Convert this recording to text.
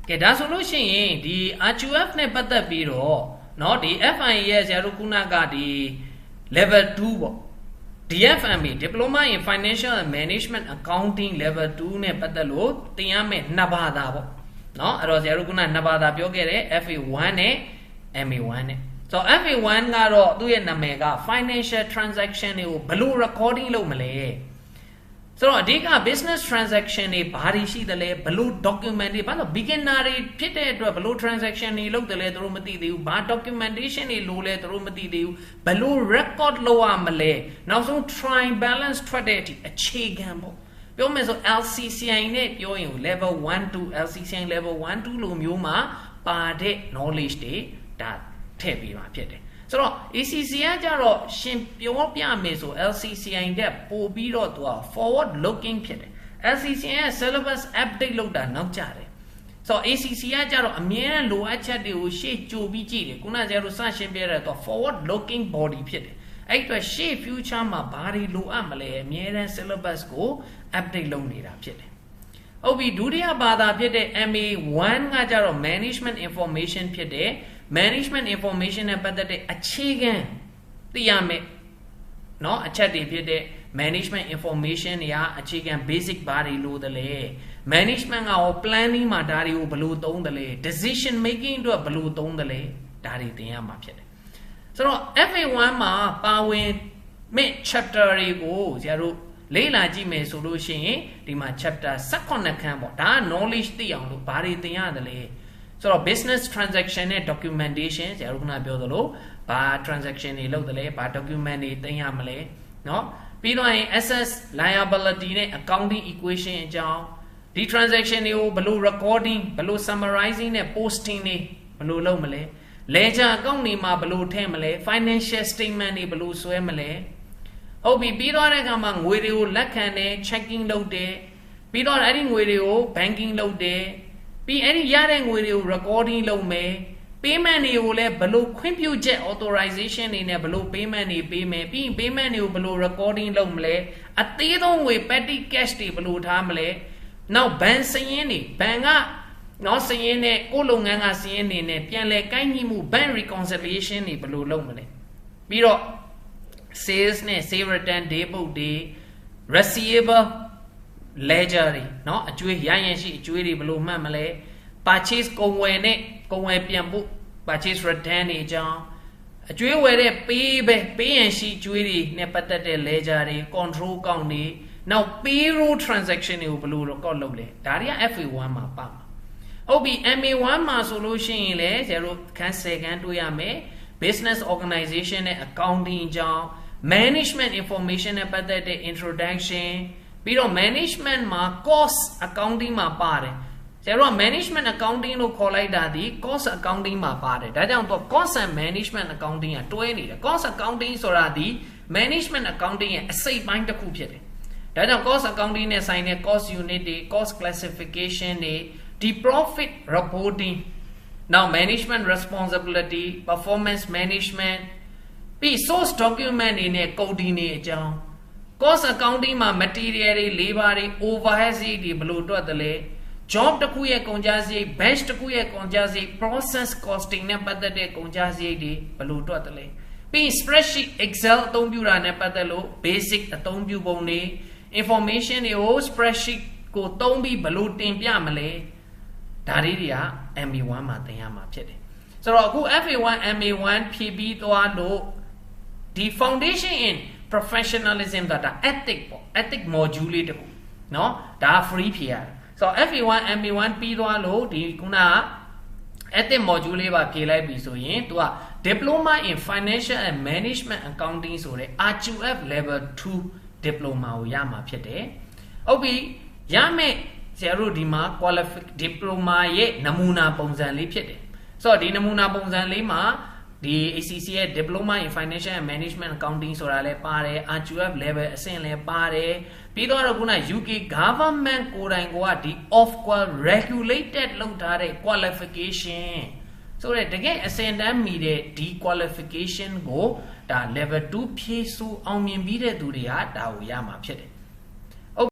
ကဲဒါဆိုလို့ရှိရင်ဒီ RQF နဲ့ပတ်သက်ပြီးတော့เนาะဒီ FIA ရဲ့ဆရာတို့ခုနကဒီ level 2ပေါ့ DFMA Diploma in Financial and Management Accounting level 2နဲ့ပတ်သက်လို့သင်ရမယ့်နှစ်ဘာသာပေါ့เนาะအဲ့တော့ဆရာတို့ခုနနှစ်ဘာသာပြောခဲ့တယ် FA1 နဲ့ MA1 နဲ့ဆိုတော့ FA1 ကတော့သူ့ရဲ့နာမည်က Financial Transaction တွေကိုဘယ်လို recording လုပ်မလဲဆိုတော့အဓိက business transaction တွေဘာတွေရှိသလဲဘယ်လို document တွေဘာလို့ beginner တွေဖြစ်တဲ့အတွက်ဘယ်လို transaction တွေလုပ်တယ်လဲသူတို့မသိသေးဘူးဘာ documentation တွေလိုလဲသူတို့မသိသေးဘူးဘယ်လို record လုပ်ရမလဲနောက်ဆုံး try balance ထွက်တဲ့အထိအခြေခံပေါ့ပြောမယ်ဆို LCCI နဲ့ပြောရင် level 1 to LCCI level 1 2လိုမျိုးမှာပါတဲ့ knowledge တွေဒါထည့်ပြီးမှာဖြစ်တယ်ဆိုတော့ ACC ကကြတော့ရှင်ပြောပြမယ်ဆို LCCI တဲ့ပို့ပြီးတော့သူက forward looking ဖြစ်တယ် LCCI ရဲ့ syllabus update လုပ်တာနောက်ကျတယ်ဆိုတော့ ACC ကကြတော့အမြဲတမ်းလိုအပ်ချက်တွေကိုရှေ့ကြိုပြီးကြည့်တယ်ခုနကကျတော့စရှင်းပြတဲ့တော့ forward looking body ဖြစ်တယ်အဲ့အတွက်ရှေ့ future မှာဘာတွေလိုအပ်မလဲအမြဲတမ်း syllabus ကို update လုပ်နေတာဖြစ်တယ်ဟုတ်ပြီဒုတိယဘာသာဖြစ်တဲ့ MA1 ကကြတော့ management information ဖြစ်တယ်management information နဲ့ပတ်သက်တဲ့အခြေခံသိရမယ်เนาะအချက်တွေဖြစ်တဲ့ management information တွေကအခြေခံ basic ဘာတွေလိုသလဲ management ကရော planning မှာဒါတွေကိုဘယ်လိုသုံးသလဲ decision making အတွက်ဘယ်လိုသုံးသလဲဒါတွေသင်ရမှာဖြစ်တယ်ဆိုတော့ FA1 မှာပါဝင်မဲ့ chapter တွေကိုဆရာတို့လေ့လာကြည့်မယ်ဆိုလို့ရှိရင်ဒီမှာ chapter 18ခန်းပေါ့ဒါက knowledge သိအောင်လို့ဘာတွေသင်ရသလဲဆိုတော့ business transaction နဲ့ documentation ဆရာတို့ကပြောသလိုဘာ transaction တွေလုပ်တယ်လဲဘာ document တွေသိရမလဲเนาะပြီးတော့ရင် assets liability နဲ့ accounting equation အကြောင်းဒီ transaction တွေကိုဘယ်လို recording ဘယ်လို summarizing နဲ့ posting တွေဘယ်လိုလုပ်မလဲ ledger account တွေမှာဘယ်လိုထည့်မလဲ financial statement တွေဘယ်လိုဆွဲမလဲဟုတ်ပြီပြီးတော့တဲ့အခါမှာငွေတွေကိုလက်ခံတယ် checking လုပ်တယ်ပြီးတော့အဲ့ဒီငွေတွေကို banking လုပ်တယ်ပြီးအဲ့ဒီရတဲ့ငွေတွေကို recording လုပ်မယ် payment တွေကိုလည်းဘယ်လိုခွင့်ပြုချက် authorization တွေနဲ့ဘယ်လို payment တွေပေးမယ်ပြီး payment တွေကိုဘယ်လို recording လုပ်မလဲအသေးဆုံးငွေ petty cash တွေဘယ်လိုထားမလဲနောက်ဘဏ်စရင်းတွေဘဏ်ကနော်စရင်းနဲ့ကိုယ်လုပ်ငန်းကစရင်းတွေနဲ့ပြန်လဲကိုင်းညီမှု bank reconciliation တွေဘယ်လိုလုပ်မလဲပြီးတော့ sales နဲ့ sale return day book တွေ receivable ledger တွေเนาะအကျွေးရရင်ရှိအကျွေးတွေဘယ်လိုမှတ်မလဲ purchase ကုန်ဝယ်နဲ့ကုန်ဝယ်ပြန်ဖို့ purchase return တွေအကြောင်းအကျွေးဝယ်တဲ့ပေးရင်ရှိကျွေးတွေနဲ့ပတ်သက်တဲ့ ledger တွေ control account တွေနောက် payroll transaction တွေကိုဘယ်လို record လုပ်လဲဒါတွေက FA1 မှာပါမှာဟုတ်ပြီ MA1 မှာဆိုလို့ရှိရင်လေဆရာတို့ခန်း10ခန်းတွေ့ရမယ် business organization နဲ့ accounting အကြောင်း management information နဲ့ပတ်သက်တဲ့ introduction ပြီးတော့ management မှာ cost accounting မှာပါတယ်ဆရာတို့က management accounting လို့ခေါ်လိုက်တာဒီ cost accounting မှာပါတယ်ဒါကြောင့်တော့ cost and management accounting ကတွဲနေတယ် cost accounting ဆိုတာဒီ management accounting ရဲ့အစိတ်ပိုင်းတစ်ခုဖြစ်တယ်ဒါကြောင့် cost accounting နဲ့ဆိုင်တဲ့ cost unit တွေ cost classification တွေဒီ profit reporting now management responsibility performance management ပြီး source document တွေနဲ့ coding တွေအကြောင်း cost accounting မှာ material တွေ labor တွေ overhead တွေဘယ်လိုတွက်တယ်လဲ job တစ်ခုရဲ့ကုန်ကျစရိတ် batch တစ်ခုရဲ့ကုန်ကျစရိတ် process costing နဲ့ပတ်သက်တဲ့ကုန်ကျစရိတ်တွေဘယ်လိုတွက်တယ်လဲပြီး spreadsheet excel အသုံးပြုတာနဲ့ပတ်သက်လို့ basic အသုံးပြုပုံတွေ information တွေကို spreadsheet ကိုသုံးပြီးဘယ်လိုတင်ပြမလဲဒါတွေက MA1 မှာသင်ရမှာဖြစ်တယ်ဆိုတော့အခု FA1 MA1 ဖြည့်ပြီးသွားလို့ဒီ foundation in professionalism ကဒါ ethic ပေါ့ ethic module လေးတခုเนาะဒါ free ဖြည့်ရတယ်ဆိုတော့ FA1 MA1 ပြီးသွားလို့ဒီခုနက ethic module လေးပါဖြည့်လိုက်ပြီဆိုရင်သူက diploma in financial and management accounting ဆိုတဲ့ RQF level 2 diploma ကိုရမှာဖြစ်တယ်ဟုတ်ပြီရမယ်ဆရာတို့ဒီမှာ qualified diploma ရဲ့နမူနာပုံစံလေးဖြစ်တယ်ဆိုတော့ဒီနမူနာပုံစံလေးမှာဒီ ACC ရဲ့ diploma in financial and management accounting ဆိုတာလည်းပါတယ် RQF level အဆင့်လည်းပါတယ်ပြီးတော့ခုန UK government ကိုယ်တိုင်ကဒီ Ofqual regulated လုပ်ထားတဲ့ qualification ဆိုတော့တကယ်အဆင့်တန်းမီတဲ့ဒီ qualification ကိုဒါ level 2 ဖြည့်ဆိုအောင်မြင်ပြီးတဲ့သူတွေကဒါကိုရမှာဖြစ်တယ်